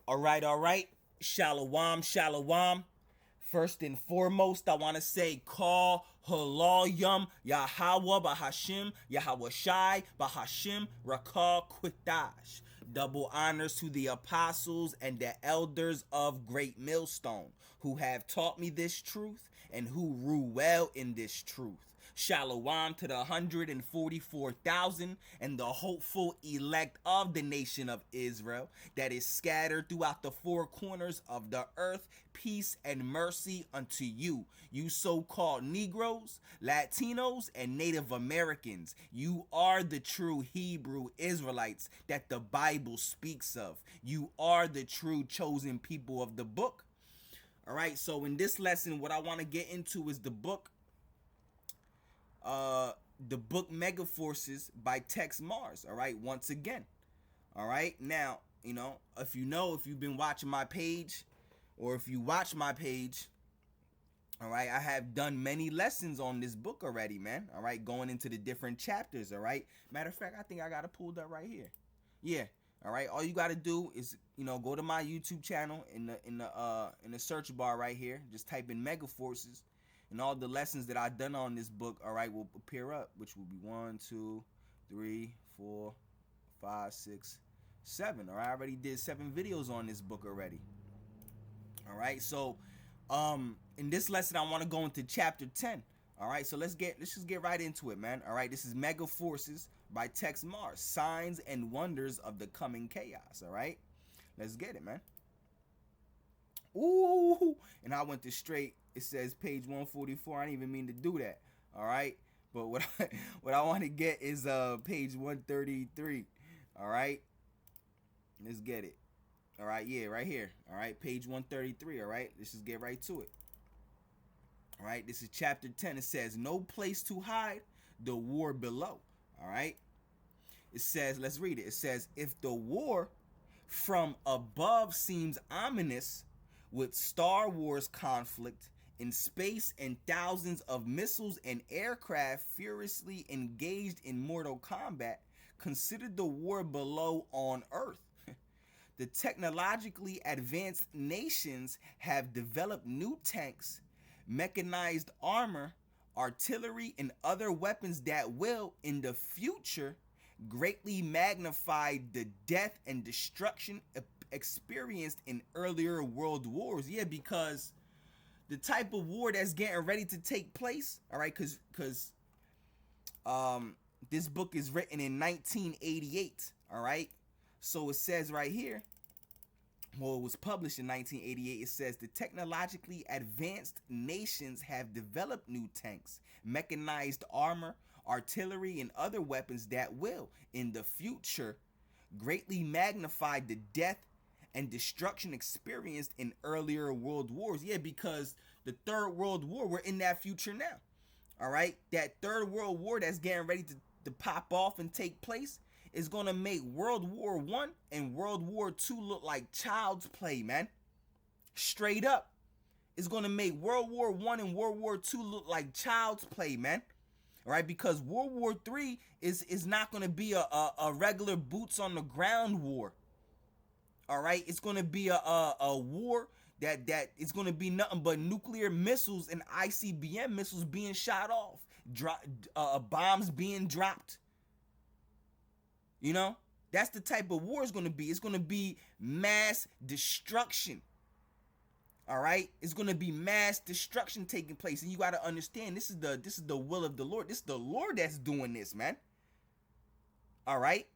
All right. Shalom, shalom. First and foremost, I want to say call halayim Yahweh Bahashim Yahweh Shai Bahashim Rakah Quitash. Double honors to the apostles and the elders of Great Millstone who have taught me this truth and who rule well in this truth. Shalom to the 144,000 and the hopeful elect of the nation of Israel that is scattered throughout the four corners of the earth. Peace and mercy unto you, you so-called Negroes, Latinos, and Native Americans. You are the true Hebrew Israelites that the Bible speaks of. You are the true chosen people of the book. All right, so in this lesson, what I want to get into is uh the book Mega Forces by Texe. All right, once again. All right, now if you've been watching my page, or if you watch my page, all right, I have done many lessons on this book already, man. All right, going into the different chapters. All right, matter of fact, I think I got it pulled up right here. Yeah. All right, all you got to do is go to my YouTube channel in the search bar right here. Just type in Mega Forces, and all the lessons that I've done on this book, all right, will appear up, which will be 1, 2, 3, 4, 5, 6, 7. All right, I already did 7 videos on this book already. All right, so in this lesson, I want to go into chapter 10. All right, so let's just get right into it, man. All right, this is Mega Forces by Texe, Signs and Wonders of the Coming Chaos. All right, let's get it, man. Ooh, and I went to straight. It says page 144. I didn't even mean to do that. All right, but what I want to get is page 133. All right, let's get it. All right, yeah, right here. All right, page 133. All right, let's just get right to it. All right, this is chapter 10. It says, "No place to hide, the war below." All right, it says, let's read it. It says, "If the war from above seems ominous, with Star Wars conflict in space and thousands of missiles and aircraft furiously engaged in mortal combat, consider the war below on Earth. The technologically advanced nations have developed new tanks, mechanized armor, artillery, and other weapons that will, in the future, greatly magnify the death and destruction experienced in earlier world wars." Yeah, because the type of war that's getting ready to take place, all right, because this book is written in 1988, all right? So it says right here, well, it was published in 1988. It says the technologically advanced nations have developed new tanks, mechanized armor, artillery, and other weapons that will, in the future, greatly magnify the death and destruction experienced in earlier world wars. Yeah, because the Third World War, we're in that future now. All right, that Third World War that's getting ready to pop off and take place is gonna make World War One and World War Two look like child's play, man. Straight up, it's gonna make World War One and World War Two look like child's play, man. All right, because World War Three is not gonna be a regular boots on the ground war. All right, it's gonna be a war that it's gonna be nothing but nuclear missiles and ICBM missiles being shot off, bombs being dropped. That's the type of war it's gonna be. It's gonna be mass destruction. All right, it's gonna be mass destruction taking place, and you gotta understand this is the will of the Lord. This is the Lord that's doing this, man. All right.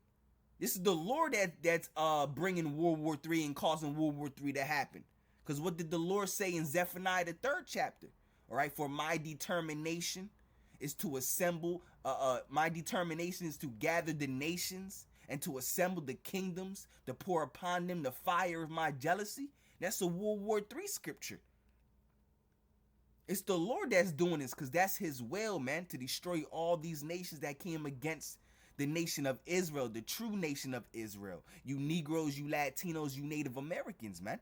This is the Lord that's bringing World War III and causing World War III to happen. Because what did the Lord say in Zephaniah the 3rd chapter? All right, for my determination is to assemble. My determination is to gather the nations and to assemble the kingdoms, to pour upon them the fire of my jealousy. That's a World War III scripture. It's the Lord that's doing this because that's his will, man, to destroy all these nations that came against the nation of Israel, the true nation of Israel. You Negroes, you Latinos, you Native Americans, man.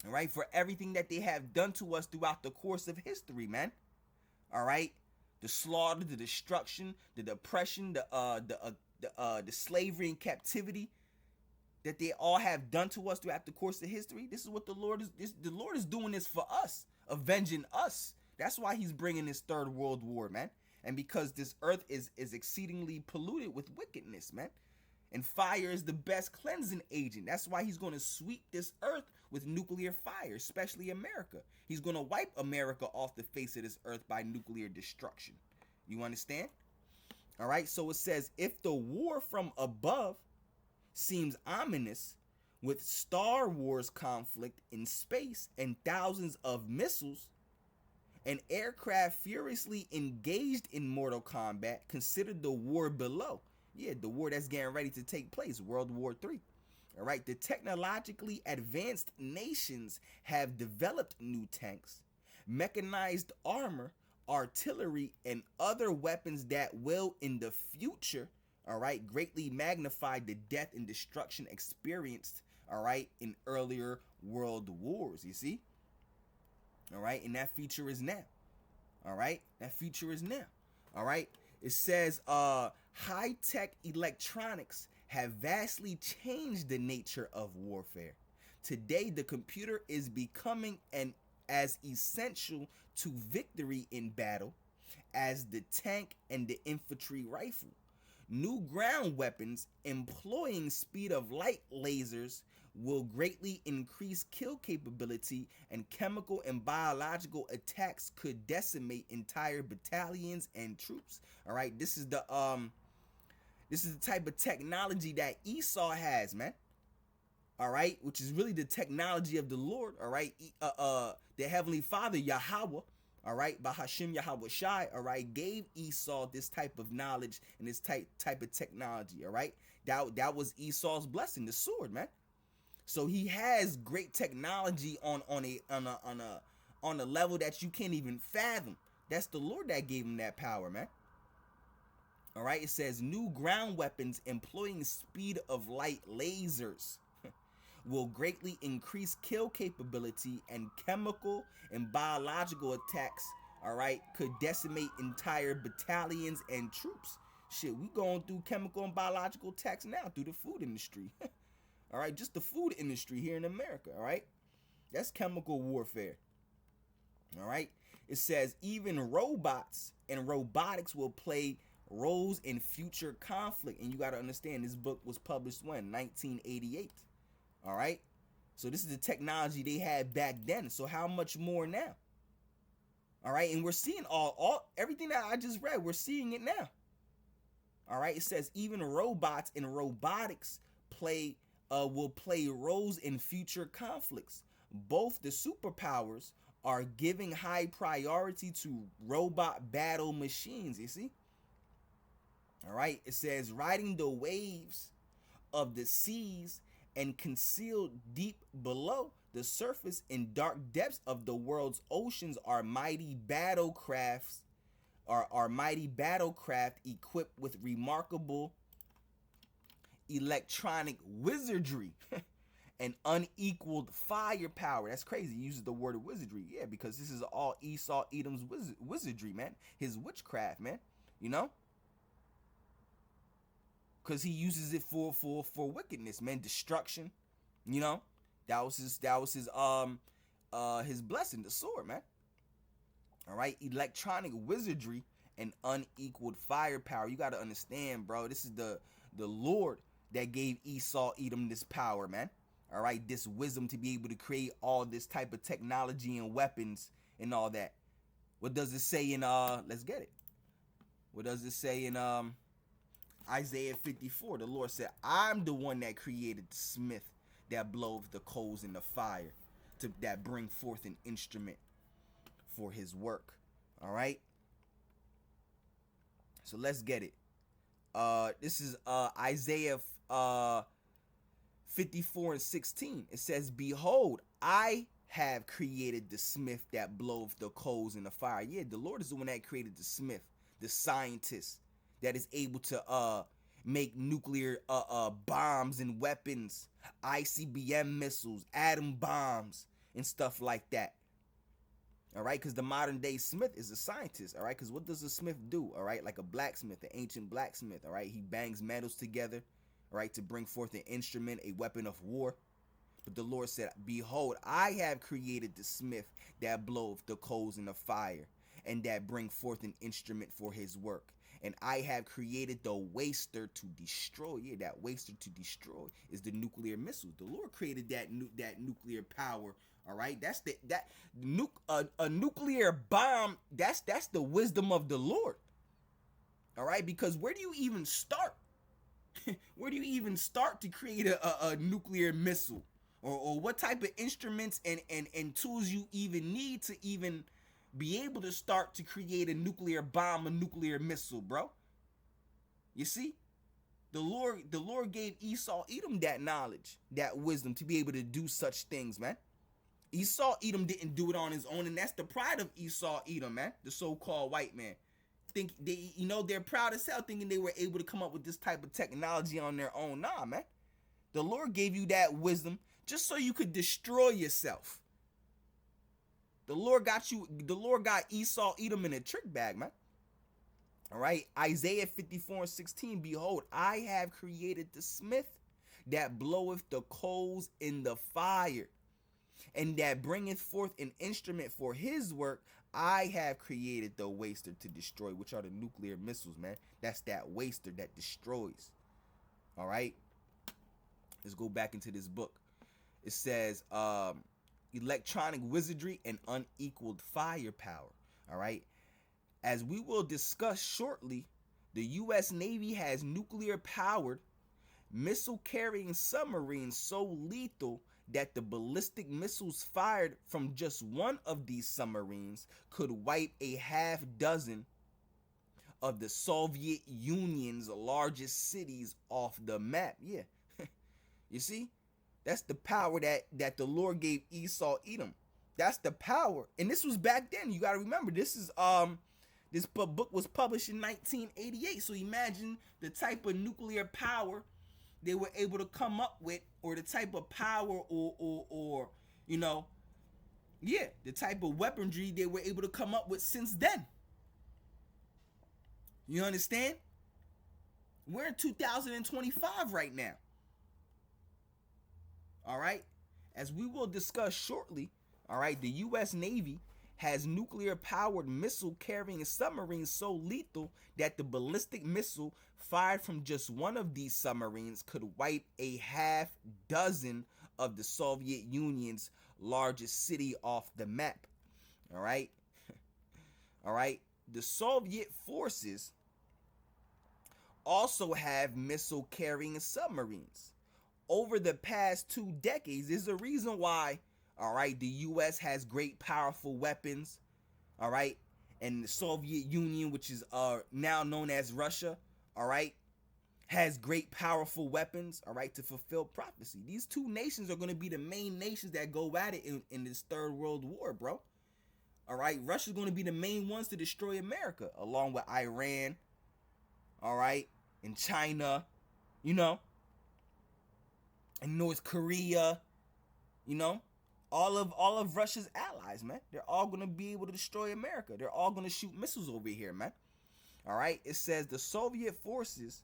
All right, for everything that they have done to us throughout the course of history, man. All right, the slaughter, the destruction, the oppression, the slavery and captivity, that they all have done to us throughout the course of history. This is what the Lord is. The Lord is doing this for us, avenging us. That's why He's bringing this third world war, man. And because this earth is exceedingly polluted with wickedness, man. And fire is the best cleansing agent. That's why He's going to sweep this earth with nuclear fire, especially America. He's going to wipe America off the face of this earth by nuclear destruction. You understand? All right. So it says, if the war from above seems ominous, with Star Wars conflict in space and thousands of missiles and aircraft furiously engaged in mortal combat, consider the war below. Yeah, the war that's getting ready to take place, World War III. All right, the technologically advanced nations have developed new tanks, mechanized armor, artillery, and other weapons that will, in the future, all right, greatly magnify the death and destruction experienced, all right, in earlier world wars, you see? All right, and that future is now. All right, that future is now. All right, it says high-tech electronics have vastly changed the nature of warfare. Today, the computer is becoming as essential to victory in battle as the tank and the infantry rifle. New ground weapons employing speed of light lasers will greatly increase kill capability, and chemical and biological attacks could decimate entire battalions and troops. All right, this is the type of technology that Esau has, man. All right, which is really the technology of the Lord. All right, the Heavenly Father Yahweh. All right, Bahashim Yahweh Shai, all right, gave Esau this type of knowledge and this type of technology. All right, that was Esau's blessing, the sword, man. So he has great technology on a level that you can't even fathom. That's the Lord that gave him that power, man. All right, it says new ground weapons employing speed of light lasers will greatly increase kill capability, and chemical and biological attacks, all right, could decimate entire battalions and troops. Shit, we going through chemical and biological attacks now through the food industry. All right, just the food industry here in America, all right? That's chemical warfare. All right? It says even robots and robotics will play roles in future conflict. And you got to understand, this book was published when? 1988. All right? So this is the technology they had back then. So how much more now? All right? And we're seeing all everything that I just read, we're seeing it now. All right? It says even robots and robotics will play roles in future conflicts. Both the superpowers are giving high priority to robot battle machines, you see? All right, it says riding the waves of the seas and concealed deep below the surface in dark depths of the world's oceans are mighty battlecrafts, equipped with remarkable electronic wizardry and unequaled firepower. That's crazy. He uses the word wizardry. Yeah, because this is all Esau Edom's wizardry, man. His witchcraft, man. You know? Because he uses it for wickedness, man. Destruction. You know? That was his blessing, the sword, man. All right? Electronic wizardry and unequaled firepower. You got to understand, bro. This is the Lord that gave Esau Edom this power, man. All right, this wisdom to be able to create all this type of technology and weapons and all that. What does it say in let's get it. What does it say in Isaiah 54? The Lord said, I'm the one that created the smith that bloweth the coals in the fire, that bring forth an instrument for his work. All right. So let's get it. This is Isaiah 54:16. It says, behold, I have created the smith that bloweth the coals in the fire. Yeah, the Lord is the one that created the smith, the scientist that is able to make nuclear bombs and weapons, ICBM missiles, atom bombs, and stuff like that. All right, because the modern day smith is a scientist. All right, because what does a smith do? All right, like a blacksmith, an ancient blacksmith. All right, he bangs metals together. all right, to bring forth an instrument, a weapon of war. But the Lord said, behold, I have created the smith that bloweth the coals in the fire, and that bring forth an instrument for his work. And I have created the waster to destroy. Yeah, that waster to destroy is the nuclear missiles. The Lord created that nuclear power. All right, that's a nuclear bomb. That's the wisdom of the Lord. All right, because where do you even start? Where do you even start to create a nuclear missile? Or what type of instruments and tools you even need to even be able to start to create a nuclear bomb, a nuclear missile, bro? You see? The Lord gave Esau Edom that knowledge, that wisdom to be able to do such things, man. Esau Edom didn't do it on his own, and that's the pride of Esau Edom, man. The so-called white man. Think they, they're proud as hell thinking they were able to come up with this type of technology on their own. Nah, man. The Lord gave you that wisdom just so you could destroy yourself. The Lord got Esau Edom in a trick bag, man. All right, Isaiah 54:16, behold, I have created the smith that bloweth the coals in the fire, and that bringeth forth an instrument for his work. I have created the waster to destroy, which are the nuclear missiles, man. That's that waster that destroys. All right, let's go back into this book. It says electronic wizardry and unequaled firepower. All right, as we will discuss shortly, the U.S. Navy has nuclear-powered, missile-carrying submarines so lethal that the ballistic missiles fired from just one of these submarines could wipe a half dozen of the Soviet Union's largest cities off the map. Yeah, you see? That's the power that the Lord gave Esau Edom. That's the power. And this was back then. You got to remember, this book was published in 1988. So imagine the type of nuclear power they were able to come up with, or the type of power or the type of weaponry they were able to come up with since then. You understand? We're in 2025 right now. All right, as we will discuss shortly, all right, the U.S. Navy has nuclear-powered missile-carrying submarines so lethal that the ballistic missile fired from just one of these submarines could wipe a half dozen of the Soviet Union's largest city off the map. All right, all right. The Soviet forces also have missile-carrying submarines. Over the past 2 decades, there's a reason why, all right, the U.S. has great powerful weapons, all right, and the Soviet Union, which is now known as Russia, all right, has great powerful weapons, all right, to fulfill prophecy. These two nations are going to be the main nations that go at it in this third world war, bro. All right, Russia's going to be the main ones to destroy America, along with Iran, all right, and China, and North Korea, all of Russia's allies, man. They're all going to be able to destroy America. They're all going to shoot missiles over here, man. All right. It says the Soviet forces,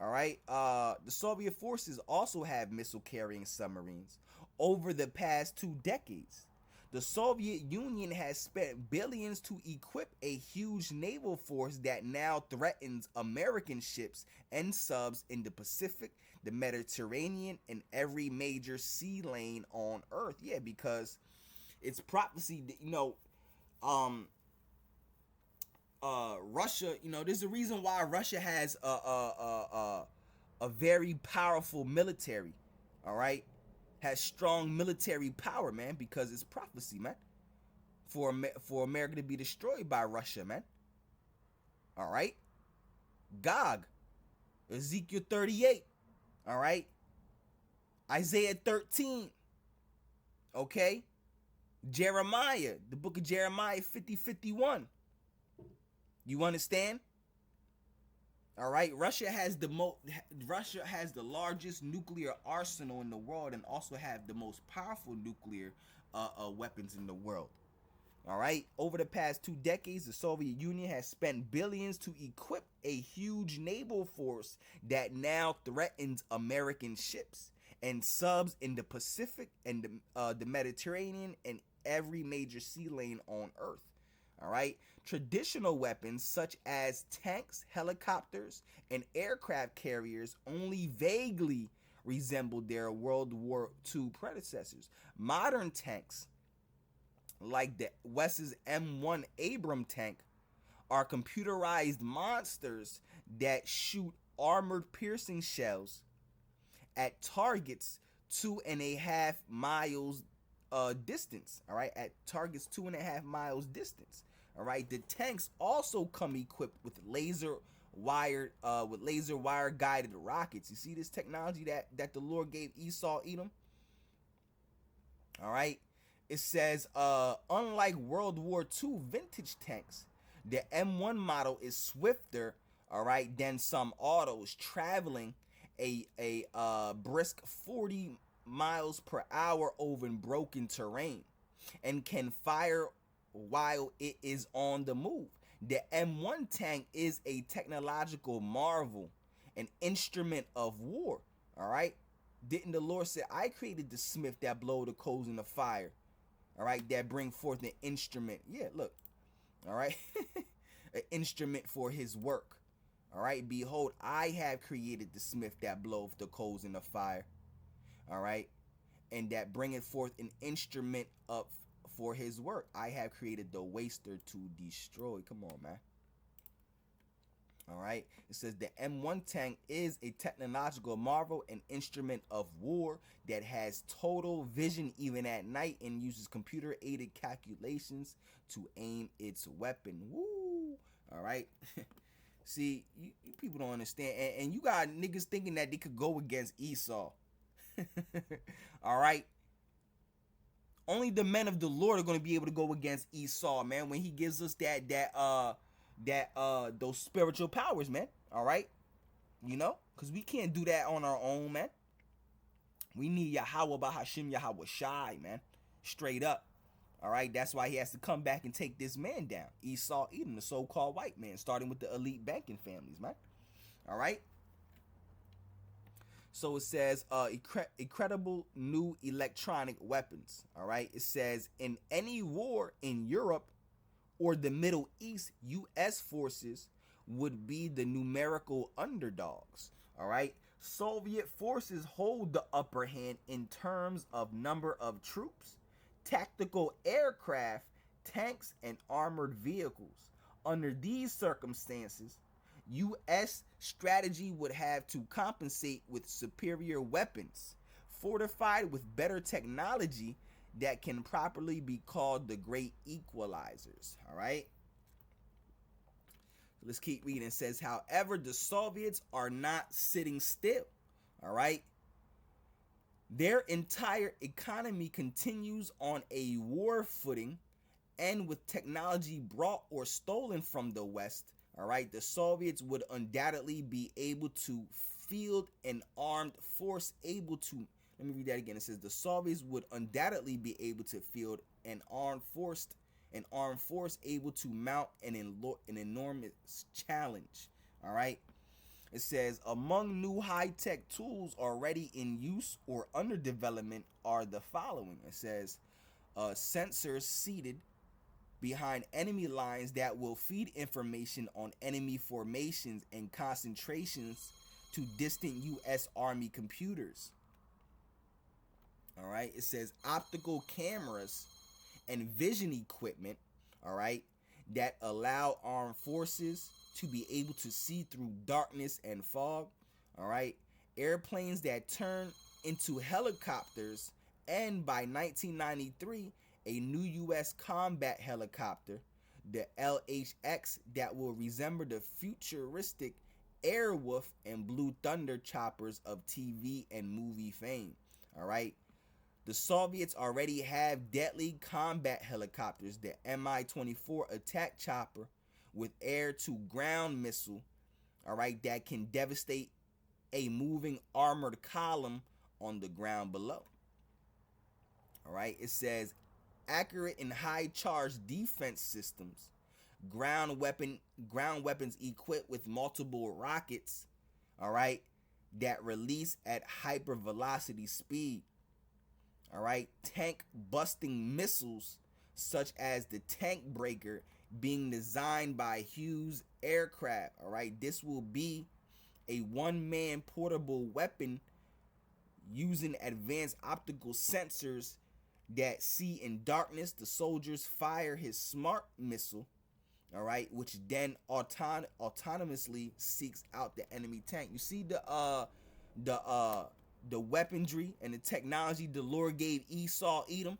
all right, the Soviet forces also have missile-carrying submarines. Over the past 2 decades, the Soviet Union has spent billions to equip a huge naval force that now threatens American ships and subs in the Pacific, the Mediterranean, and every major sea lane on Earth. Yeah, because it's prophecy that, Russia, there's a reason why Russia has a very powerful military, all right? Has strong military power, man, because it's prophecy, man. For America to be destroyed by Russia, man. All right? Gog, Ezekiel 38, all right? Isaiah 13, okay? Jeremiah, the book of Jeremiah 50:51. You understand? All right, Russia has the largest nuclear arsenal in the world, and also have the most powerful nuclear weapons in the world. All right, over the past 2 decades, the Soviet Union has spent billions to equip a huge naval force that now threatens American ships and subs in the Pacific and the Mediterranean and every major sea lane on Earth. All right. Traditional weapons such as tanks, helicopters, and aircraft carriers only vaguely resembled their World War II predecessors. Modern tanks, like the West's M1 Abram tank, are computerized monsters that shoot armored piercing shells at targets 2.5 miles distance. All right, at targets 2.5 miles distance. All right, the tanks also come equipped with laser wire guided rockets. You see this technology that the Lord gave Esau, Edom. All right, it says unlike World War II vintage tanks, the M1 model is swifter, all right, than some autos, traveling a brisk 40 miles per hour over broken terrain, and can fire while it is on the move. The M1 tank is a technological marvel, an instrument of war. All right. Didn't the Lord say, I created the smith that blow the coals in the fire? All right, that bring forth an instrument. Yeah, look. All right. An instrument for his work. All right. Behold, I have created the smith that bloweth the coals in the fire. All right. And that bringeth forth an instrument of for his work. I have created the waster to destroy. Come on, man. All right. It says the M1 tank is a technological marvel, an instrument of war that has total vision even at night and uses computer aided calculations to aim its weapon. Woo. All right. See, you people don't understand. And you got niggas thinking that they could go against Esau. All right. Only the men of the Lord are going to be able to go against Esau, man, when he gives us those spiritual powers, man. All right? You know? Because we can't do that on our own, man. We need Yahweh Bahashim Yahweh Shai, man. Straight up. All right? That's why he has to come back and take this man down. Esau Edom, the so-called white man, starting with the elite banking families, man. All right? So it says incredible new electronic weapons. All right. It says in any war in Europe or the Middle East, U.S. forces would be the numerical underdogs. All right. Soviet forces hold the upper hand in terms of number of troops, tactical aircraft, tanks, and armored vehicles. Under these circumstances, U.S. strategy would have to compensate with superior weapons, fortified with better technology that can properly be called the great equalizers. All right. So let's keep reading. It says, however, the Soviets are not sitting still. All right. Their entire economy continues on a war footing, and with technology brought or stolen from the West, all right, the Soviets would undoubtedly be able to field an armed force able to, let me read that again. It says the Soviets would undoubtedly be able to field an armed force able to mount an enormous challenge. All right. It says among new high-tech tools already in use or under development are the following. It says sensors seated behind enemy lines that will feed information on enemy formations and concentrations to distant U.S. Army computers. All right. It says optical cameras and vision equipment, all right, that allow armed forces to be able to see through darkness and fog. All right. Airplanes that turn into helicopters, and by 1993, a new U.S. combat helicopter, the LHX, that will resemble the futuristic Airwolf and Blue Thunder choppers of TV and movie fame. All right. The Soviets already have deadly combat helicopters, the Mi-24 attack chopper with air-to-ground missile, all right, that can devastate a moving armored column on the ground below. All right. It says accurate and high charge defense systems, ground weapon ground weapons equipped with multiple rockets, all right, that release at hypervelocity speed. All right, tank busting missiles such as the tank breaker being designed by Hughes Aircraft. All right, this will be a one-man portable weapon using advanced optical sensors that see in darkness. The soldiers fire his smart missile, all right, which then autonomously seeks out the enemy tank. You see the uh the weaponry and the technology the Lord gave Esau Edom.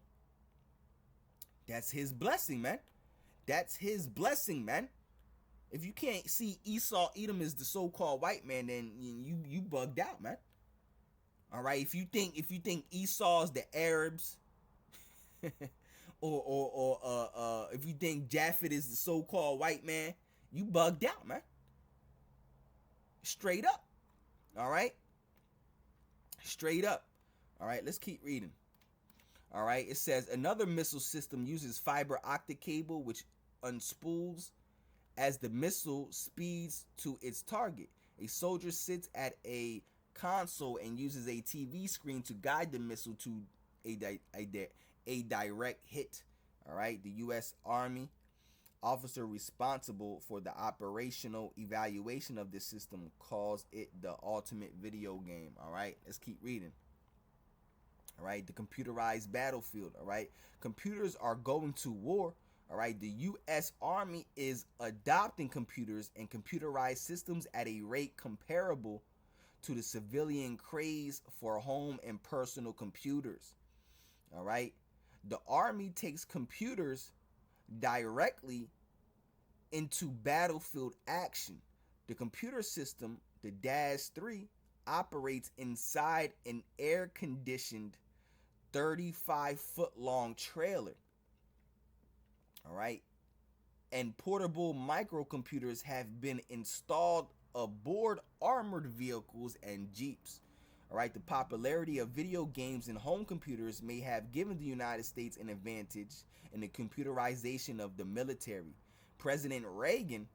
That's his blessing, man. That's his blessing, man. If you can't see Esau Edom as the so-called white man, then you bugged out, man. All right. If you think Esau's the Arabs, or if you think Japhet is the so-called white man, you bugged out, man. Straight up. All right. Straight up. All right. Let's keep reading. All right. It says another missile system uses fiber optic cable, which unspools as the missile speeds to its target. A soldier sits at a console and uses a TV screen to guide the missile to a direct hit. All right, the U.S. Army officer responsible for the operational evaluation of this system calls it the ultimate video game. All right, let's keep reading. All right, the computerized battlefield. All right, computers are going to war. All right, the U.S. Army is adopting computers and computerized systems at a rate comparable to the civilian craze for home and personal computers. All right, the Army takes computers directly into battlefield action. The computer system, the DAS-3, operates inside an air-conditioned 35-foot long trailer. All right. And portable microcomputers have been installed aboard armored vehicles and jeeps. All right. The popularity of video games and home computers may have given the United States an advantage in the computerization of the military. President Reagan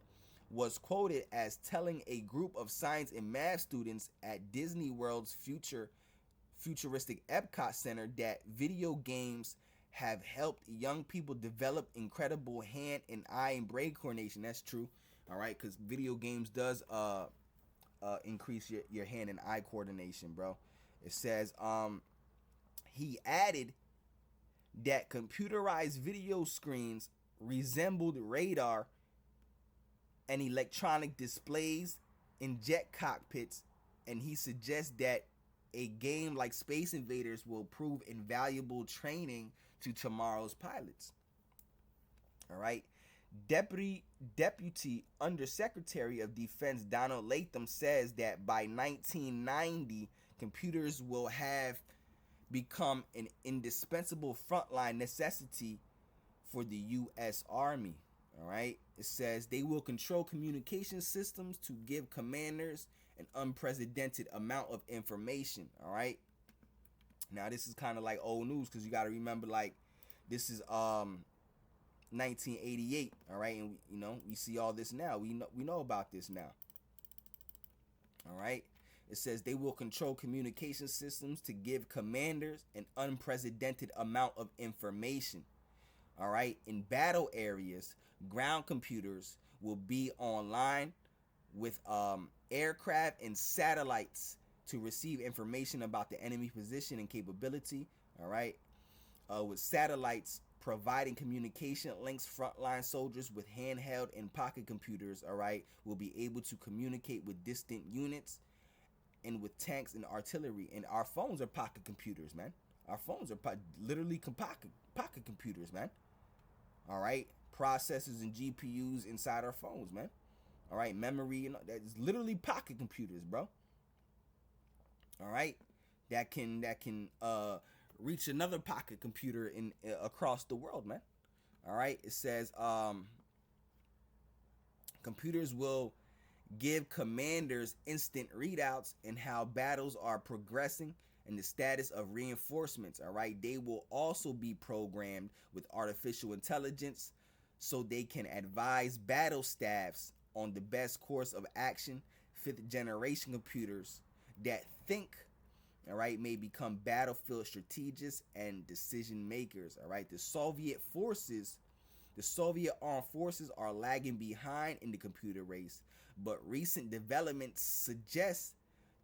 was quoted as telling a group of science and math students at Disney World's futuristic Epcot Center that video games have helped young people develop incredible hand and eye and brain coordination. That's true. All right, because video games does increase your hand and eye coordination, bro. It says he added that computerized video screens resembled radar and electronic displays in jet cockpits, and he suggests that a game like Space Invaders will prove invaluable training to tomorrow's pilots. All right. Deputy Undersecretary of Defense Donald Latham says that by 1990, computers will have become an indispensable frontline necessity for the U.S. Army. All right. It says they will control communication systems to give commanders an unprecedented amount of information. All right. Now this is kind of like old news because you got to remember, like, this is 1988. All right, and we see all this now. We know about this now. All right. It says they will control communication systems to give commanders an unprecedented amount of information. All right. In battle areas, ground computers will be online with aircraft and satellites to receive information about the enemy position and capability. All right. With satellites providing communication links, frontline soldiers with handheld and pocket computers, all right, will be able to communicate with distant units and with tanks and artillery. And our phones are pocket computers, man. Our phones are literally pocket computers, man. All right. Processors and GPUs inside our phones, man. All right. Memory, that is literally pocket computers, bro. All right. That can reach another pocket computer in across the world, man. All right. It says computers will give commanders instant readouts and how battles are progressing and the status of reinforcements. All right. They will also be programmed with artificial intelligence so they can advise battle staffs on the best course of action. Fifth generation computers that think, all right, may become battlefield strategists and decision makers. All right, the Soviet armed forces are lagging behind in the computer race, but recent developments suggest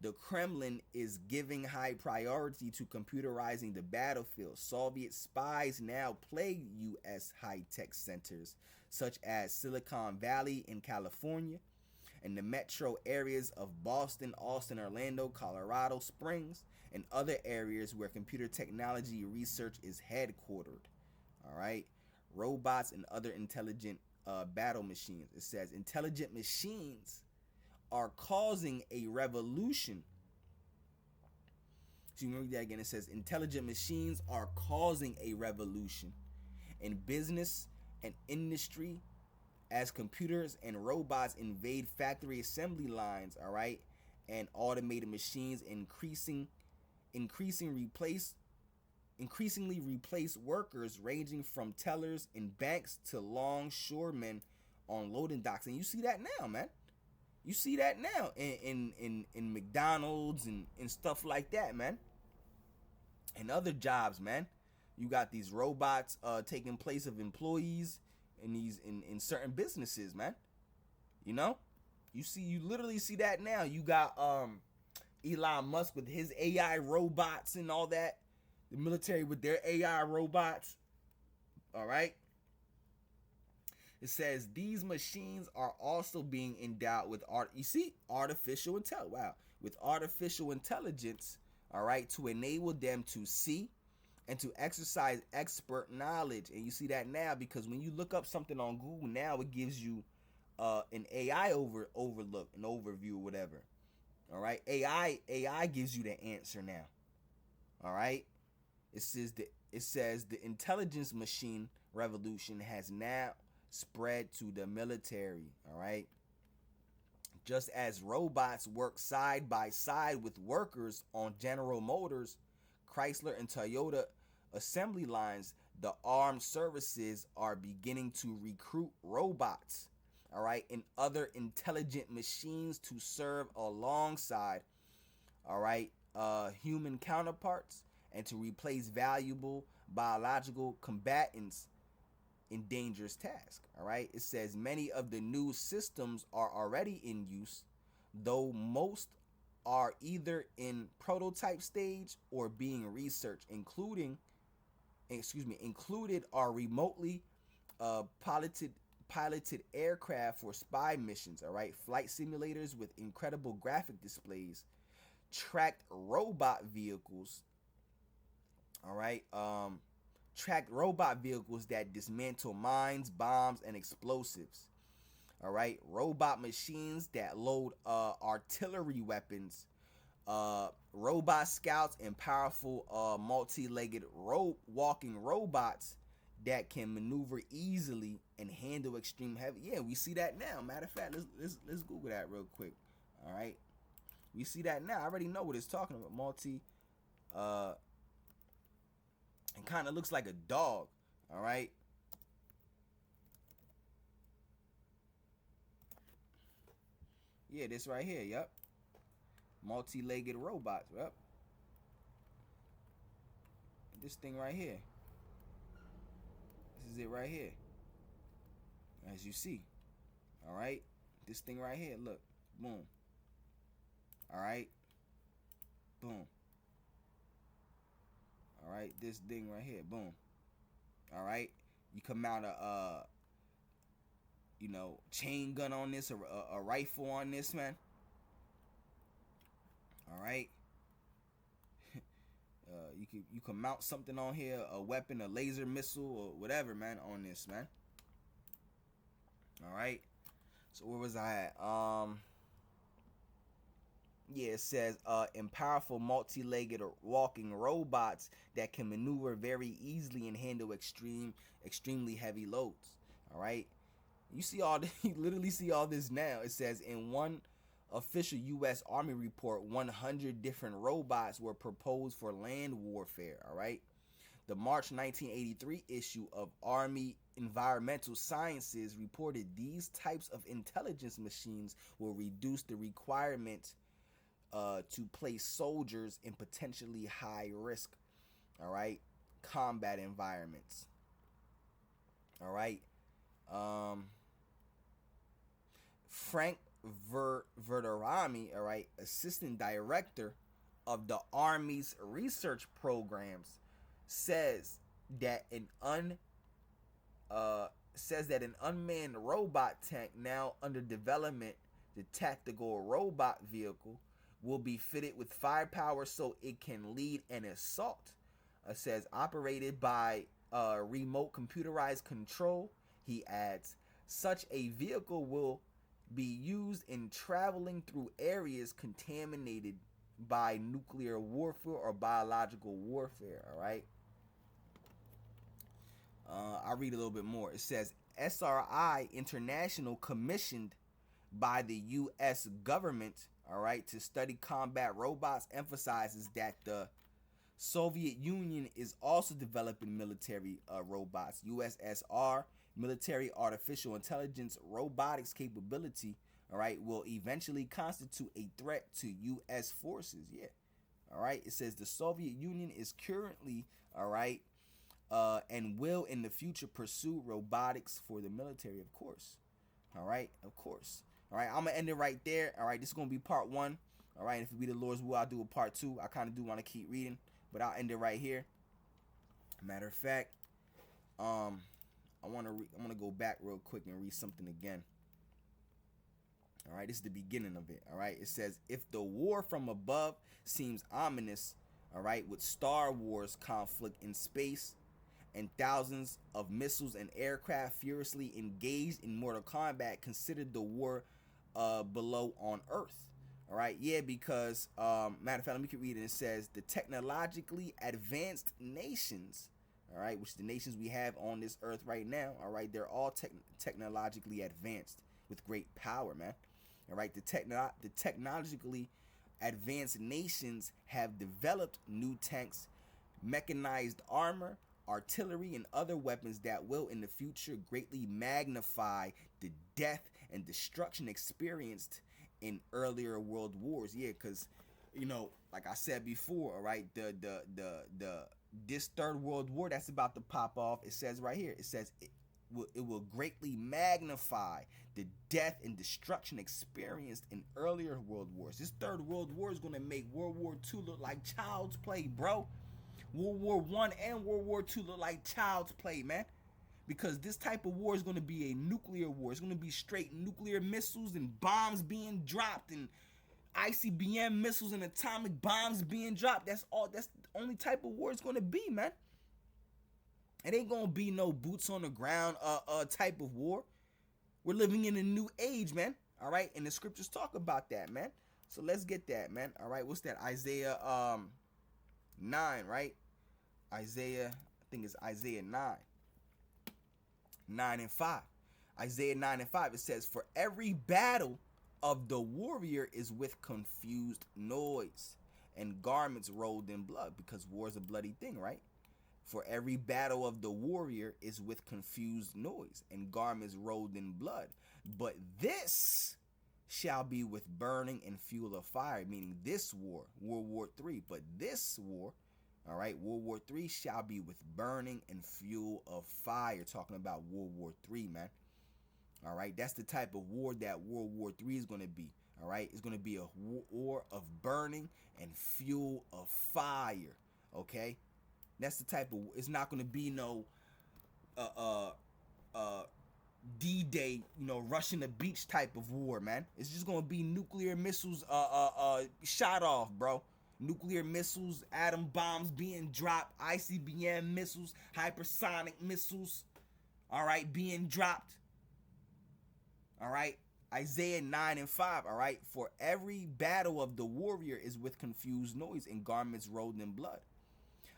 the Kremlin is giving high priority to computerizing the battlefield. Soviet spies now plague U.S. high-tech centers such as Silicon Valley in California and the metro areas of Boston, Austin, Orlando, Colorado Springs, and other areas where computer technology research is headquartered. All right, robots and other intelligent battle machines. It says intelligent machines are causing a revolution. So you remember that again. It says intelligent machines are causing a revolution in business and industry as computers and robots invade factory assembly lines. All right, and automated machines increasingly replace workers ranging from tellers in banks to longshoremen on loading docks. And you see that now, man. You see that now in McDonald's and stuff like that, man. And other jobs, man. You got these robots taking place of employees in certain businesses, man. You know? You literally see that now. You got Elon Musk with his AI robots and all that. The military with their AI robots. All right? It says these machines are also being endowed with artificial intelligence. Wow, with artificial intelligence, all right, to enable them to see and to exercise expert knowledge. And you see that now because when you look up something on Google now, it gives you an AI overlook, an overview, or whatever. All right, AI gives you the answer now. All right, it says the intelligence machine revolution has now spread to the military. All right, just as robots work side by side with workers on General Motors, Chrysler, and Toyota assembly lines, the armed services are beginning to recruit robots, all right, and other intelligent machines to serve alongside, all right, human counterparts and to replace valuable biological combatants in dangerous tasks. All right, it says many of the new systems are already in use, though most are either in prototype stage or being researched. Included are remotely piloted aircraft for spy missions. All right, flight simulators with incredible graphic displays, tracked robot vehicles. All right, tracked robot vehicles that dismantle mines, bombs, and explosives. All right, robot machines that load artillery weapons, robot scouts, and powerful multi-legged walking robots that can maneuver easily and handle extreme heavy. Yeah, we see that now. Matter of fact, let's Google that real quick. All right, we see that now. I already know what it's talking about. It kind of looks like a dog. All right. Yeah, this right here. Yep. Multi-legged robots. Yep. This thing right here. This is it right here. As you see. All right. This thing right here. Look. Boom. All right. Boom. All right. This thing right here. Boom. All right. You can mount a chain gun on this, a rifle on this, man. All right. You can mount something on here, a weapon, a laser missile, or whatever, man, on this, man. All right. So where was I at? Yeah, it says in powerful multi-legged or walking robots that can maneuver very easily and handle extremely heavy loads. All right. You literally see all this now. It says in one official U.S. Army report, 100 different robots were proposed for land warfare. All right. The March 1983 issue of Army Environmental Sciences reported these types of intelligence machines will reduce the requirement to place soldiers in potentially high risk, all right, combat environments. All right. Um, Frank Verderami, all right, assistant director of the Army's research programs, says that an un says that an unmanned robot tank now under development, the tactical robot vehicle, will be fitted with firepower so it can lead an assault. Says operated by remote computerized control. He adds, such a vehicle will be used in traveling through areas contaminated by nuclear warfare or biological warfare. All right. I'll read a little bit more. It says SRI International, commissioned by the U.S. government, all right, to study combat robots, emphasizes that the Soviet Union is also developing military robots. USSR military artificial intelligence robotics capability, all right, will eventually constitute a threat to U.S. forces. Yeah, all right. It says the Soviet Union is currently, all right, and will in the future pursue robotics for the military, of course. All right, of course. All right, I'm gonna end it right there. All right, this is gonna be part one. All right, if it be the Lord's will, I'll do a part two. I kind of do want to keep reading, but I'll end it right here. Matter of fact, I'm gonna go back real quick and read something again. All right, this is the beginning of it. All right, it says, if the war from above seems ominous, all right, with Star Wars conflict in space and thousands of missiles and aircraft furiously engaged in mortal combat, considered the war below on Earth. All right, yeah, because matter of fact, let me keep reading. It says the technologically advanced nations, all right, which the nations we have on this earth right now, all right, they're all technologically advanced with great power, man. All right, the technologically advanced nations have developed new tanks, mechanized armor, artillery, and other weapons that will in the future greatly magnify the death and destruction experienced in earlier world wars. Yeah, because like I said before, all right, the this third world war that's about to pop off, it says right here, it says it will greatly magnify the death and destruction experienced in earlier world wars. This third world war is going to make World War II look like child's play, bro. World War I and World War II look like child's play, man. Because this type of war is going to be a nuclear war. It's going to be straight nuclear missiles and bombs being dropped and ICBM missiles and atomic bombs being dropped. That's the only type of war it's going to be, man. It ain't going to be no boots on the ground type of war. We're living in a new age, man. All right, and the scriptures talk about that, man. So let's get that, man. All right, what's that? Isaiah 9, right? I think it's Isaiah 9 and 5. Isaiah 9 and 5, it says, for every battle of the warrior is with confused noise and garments rolled in blood, because war is a bloody thing, right? For every battle of the warrior is with confused noise and garments rolled in blood. But this shall be with burning and fuel of fire, meaning this war, World War III. But this war, all right, World War III shall be with burning and fuel of fire. Talking about World War III, man. All right, that's the type of war that World War III is going to be. All right, it's going to be a war of burning and fuel of fire. Okay, that's the type of. It's not going to be no D-Day, Russian the beach type of war, man. It's just going to be nuclear missiles shot off, bro. Nuclear missiles, atom bombs being dropped, ICBM missiles, hypersonic missiles, all right, being dropped. All right, Isaiah 9 and 5, all right, for every battle of the warrior is with confused noise and garments rolled in blood.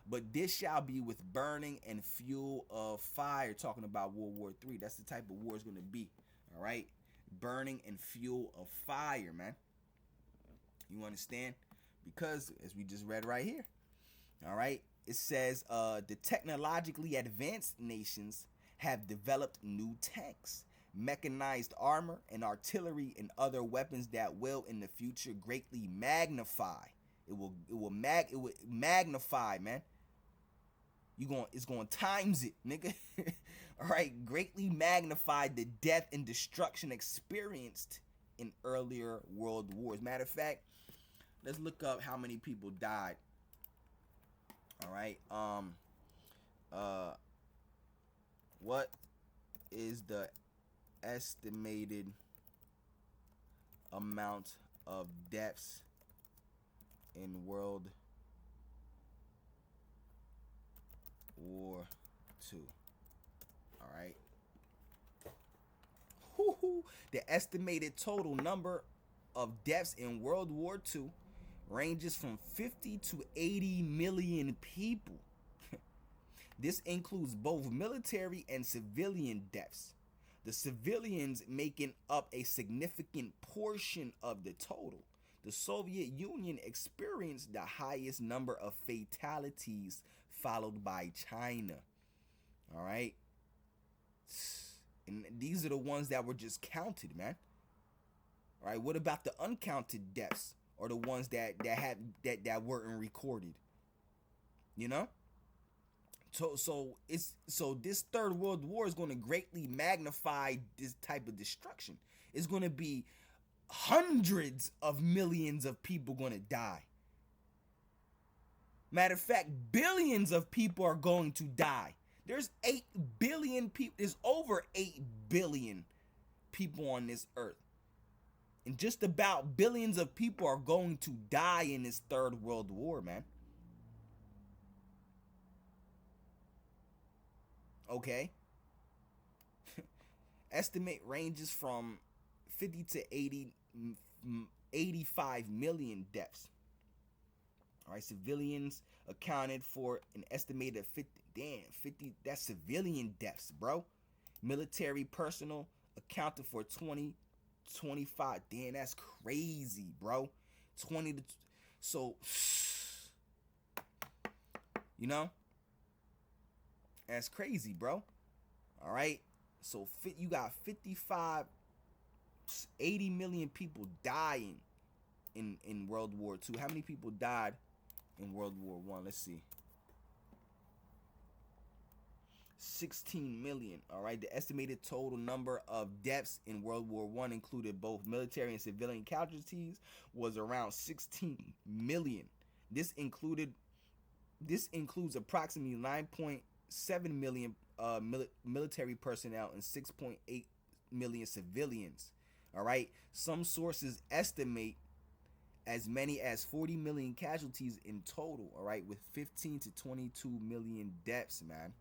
But this shall be with burning and fuel of fire, talking about World War III. That's the type of war it's going to be, all right? Burning and fuel of fire, man. You understand? Because, as we just read right here, all right, It says the technologically advanced nations have developed new tanks, mechanized armor, and artillery and other weapons that will in the future greatly magnify. It will magnify, man. It's going times it, nigga. All right, greatly magnify the death and destruction experienced in earlier world wars. Matter of fact, let's look up how many people died. All right. What is the estimated amount of deaths in World War II? All right. The estimated total number of deaths in World War II ranges from 50 to 80 million people. This includes both military and civilian deaths, the civilians making up a significant portion of the total. The Soviet Union experienced the highest number of fatalities, followed by China. All right. And these are the ones that were just counted, man. All right. What about the uncounted deaths, or the ones that weren't recorded? You know. So this third world war is going to greatly magnify this type of destruction. It's going to be hundreds of millions of people going to die. Matter of fact, billions of people are going to die. There's 8 billion people. There's over 8 billion people on this earth. And just about billions of people are going to die in this third world war, man. Okay. Estimate ranges from 50 to 85 million deaths. All right, civilians accounted for an estimated 50, that's civilian deaths, bro. Military personnel accounted for 20, 25. Damn, that's crazy, bro. 20 to, so, you know, that's crazy, bro. All right, so you got 55, 80 million people dying in World War II. How many people died in World War I? Let's see. 16 million. All right. The estimated total number of deaths in World War I, included both military and civilian casualties, was around 16 million. This includes approximately 9.7 million military personnel and 6.8 million civilians. All right. Some sources estimate as many as 40 million casualties in total, all right, with 15 to 22 million deaths, man.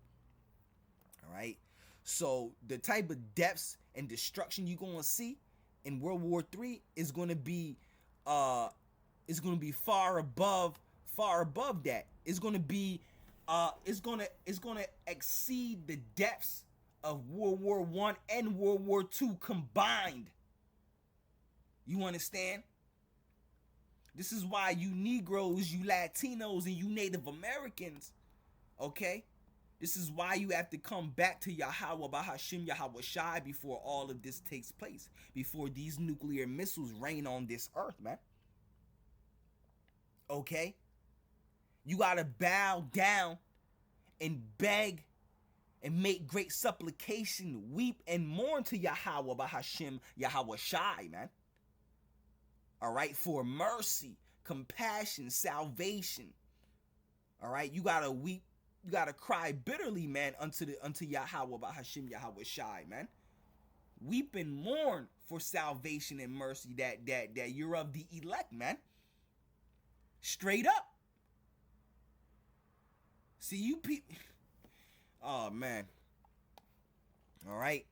All right. So the type of deaths and destruction you're going to see in World War III is going to be far above that. It's going to be it's going to exceed the depths of World War I and World War II combined. You understand? This is why you Negroes, you Latinos, and you Native Americans, okay? This is why you have to come back to Yahweh Bahashim Yahweh Shai before all of this takes place, before these nuclear missiles rain on this earth, man. Okay? You gotta bow down and beg and make great supplication, weep and mourn to Yahweh Bahashim Yahweh Shai, man. All right, for mercy, compassion, salvation. All right, you gotta weep, you gotta cry bitterly, man, unto Yahweh Bahashim Yahweh Shai, man. Weep and mourn for salvation and mercy that you're of the elect, man. Straight up. See, you people. Oh man. All right.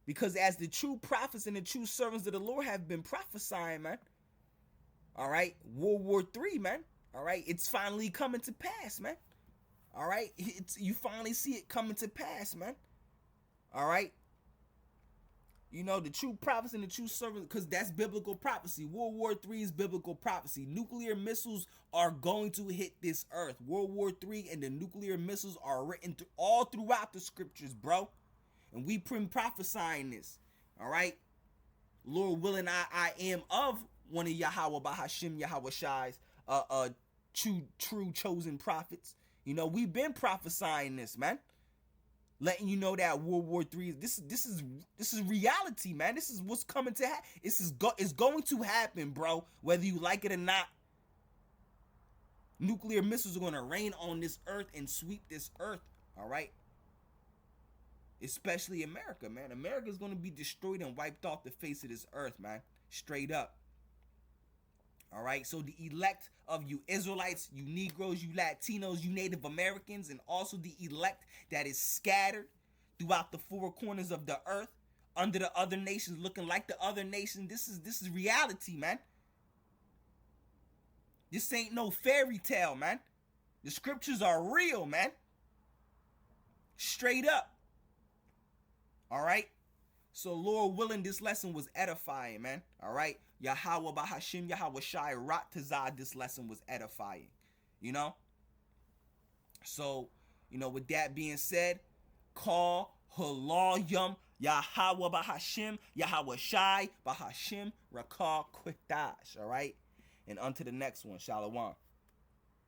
Because as the true prophets and the true servants of the Lord have been prophesying, man. All right. World War III, man. All right. It's finally coming to pass, man. All right. You finally see it coming to pass, man. All right. You know, the true prophets and the true servants, because that's biblical prophecy. World War III is biblical prophecy. Nuclear missiles are going to hit this earth. World War III and the nuclear missiles are written all throughout the scriptures, bro. And we been prophesying this. All right? Lord willing, I am of one of Yahweh Bahashim Yahweh Shai's true chosen prophets. You know, we've been prophesying this, man. Letting you know that World War III, this is reality, man. This is what's coming to happen. It's going to happen, bro. Whether you like it or not. Nuclear missiles are going to rain on this earth and sweep this earth. All right. Especially America, man. America is going to be destroyed and wiped off the face of this earth, man. Straight up. All right. So the elect of you Israelites, you Negroes, you Latinos, you Native Americans, and also the elect that is scattered throughout the four corners of the earth under the other nations, looking like the other nation. This is reality, man. This ain't no fairy tale, man. The scriptures are real, man. Straight up. All right. So Lord willing, this lesson was edifying, man. All right. Yahweh Bahashim Yahweh Shai Rat Tazad, this lesson was edifying. You know? So, you know, with that being said, call Halayim Yahweh Bahashim Yahweh Shai Bahashim Rakah Kwitash. All right. And on to the next one. Shalom.